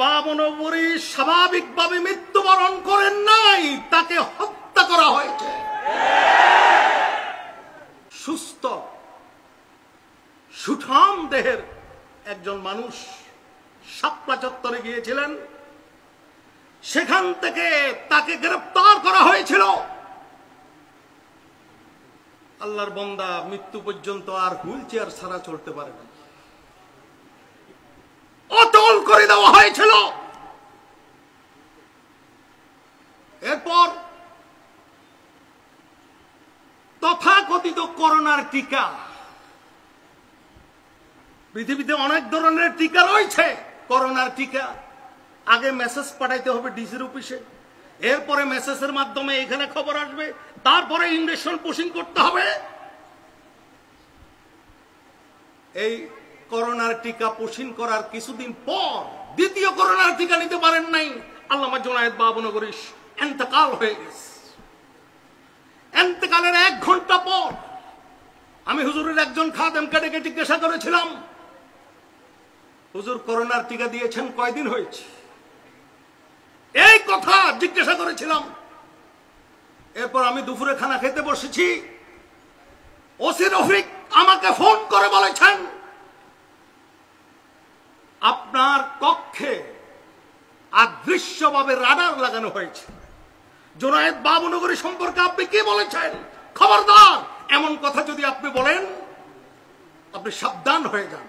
বাবনগরী স্বাভাবিকভাবে মৃত্যুবরণ করেন নাই, তাকে হত্যা করা হয়েছে। সুস্থ সুঠাম দেহের একজন মানুষ শাপলা চত্বরে গিয়েছিলেন, সেখান থেকে তাকে গ্রেফতার করা হয়েছিল। আল্লাহর বান্দা মৃত্যু পর্যন্ত আর হুইল চেয়ার ছাড়া চলতে পারে না, অটল করে দেওয়া হয়েছিল। এরপর তথাকথিত করোনার টিকা, পৃথিবীতে অনেক ধরনের টিকা রয়েছে। করোনার টিকা আগে মেসেজ পাঠাইতে হবে ডিসির অফিসে, এরপরে মেসেজের মাধ্যমে এখানে খবর আসবে, তারপরে ইনজেকশন পুশিং করতে হবে। এই করোনার টিকা পুশিং করার কিছুদিন পর দ্বিতীয় করোনার টিকা নিতে পারেন নাই আল্লামা জুনায়েদ বাবনগরী ইন্তেকাল হয়ে গেছে। ইন্তেকালের 1 ঘন্টা পর আমি হুজুরের একজন খাদেমকে ডেকে জিজ্ঞাসা করেছিলাম, হুজুর করোনার টিকা দিয়েছেন কয়দিন হয়েছে? এই কথা জিজ্ঞাসা করেছিলাম। এরপর আমি দুপুরে খানা খেতে বসেছি, ওসি রফিক আমাকে ফোন করে বলেছেন, আপনার কক্ষে অদৃশ্যভাবে রাডার লাগানো হয়েছে, জুনায়েদ বাবনগরী সম্পর্কে আপনি কি বলেছেন? খবরদার, এমন কথা যদি আপনি বলেন আপনি সাবধান হয়ে যান।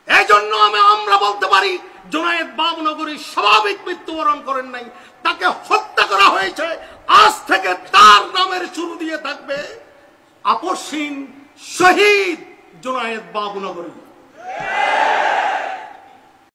এই জন্য আমরা বলতে পারি জুনায়েদ বাবনগরী স্বাভাবিক মৃত্যুবরণ করেন নাই, তাকে হত্যা করা হয়েছে। আজ থেকে তার নামের শুরু দিয়ে থাকবে আপসহীন শহীদ জুনায়েদ বাবনগরী।